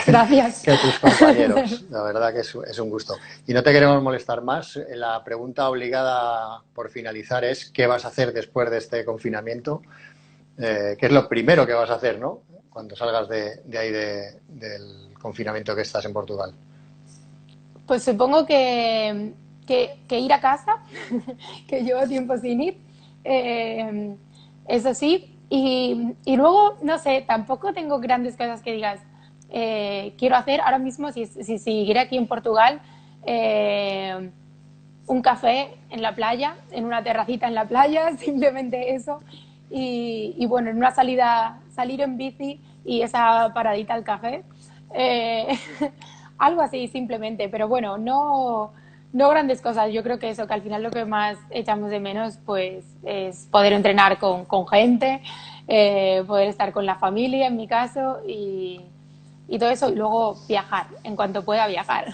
Gracias. que tus compañeros. La verdad que es un gusto. Y no te queremos molestar más. La pregunta obligada por finalizar es ¿qué vas a hacer después de este confinamiento? ¿Qué es lo primero que vas a hacer, ¿no?, cuando salgas de ahí del confinamiento que estás en Portugal? Pues supongo que ir a casa, que llevo tiempo sin ir, eh, eso sí. Y luego, no sé, tampoco tengo grandes cosas que digas, quiero hacer ahora mismo, si seguir aquí en Portugal, eh, un café en la playa, en una terracita en la playa, simplemente eso. Bueno, en una salir en bici y esa paradita al café. Eh, algo así simplemente, pero bueno, no grandes cosas. Yo creo que eso, que al final lo que más echamos de menos pues es poder entrenar con gente, poder estar con la familia en mi caso y todo eso, y luego viajar, en cuanto pueda viajar.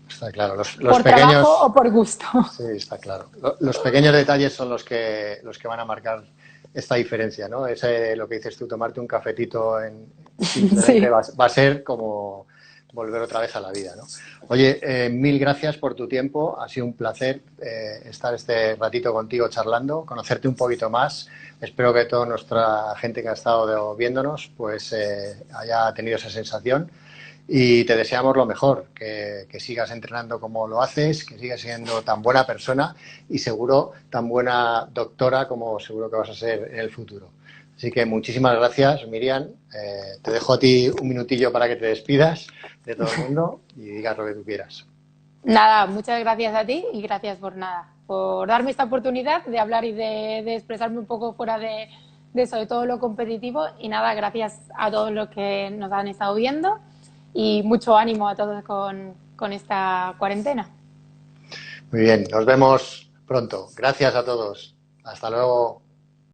Está claro. Los Por trabajo pequeños. o por gusto. Sí, está claro. Los pequeños detalles son los que van a marcar esta diferencia, ¿no? Lo que dices tú, tomarte un cafetito simplemente Sí. va a ser como volver otra vez a la vida, ¿no? Oye, mil gracias por tu tiempo. Ha sido un placer estar este ratito contigo charlando, conocerte un poquito más. Espero que toda nuestra gente que ha estado viéndonos pues haya tenido esa sensación. Y te deseamos lo mejor, que sigas entrenando como lo haces, que sigas siendo tan buena persona y seguro tan buena doctora como seguro que vas a ser en el futuro. Así que muchísimas gracias, Miriam. Te dejo a ti un minutillo para que te despidas de todo el mundo y digas lo que tú quieras. Nada, muchas gracias a ti y gracias por nada, por darme esta oportunidad de hablar y de expresarme un poco fuera de sobre todo lo competitivo. Y nada, gracias a todos los que nos han estado viendo y mucho ánimo a todos con esta cuarentena. Muy bien, nos vemos pronto. Gracias a todos. Hasta luego.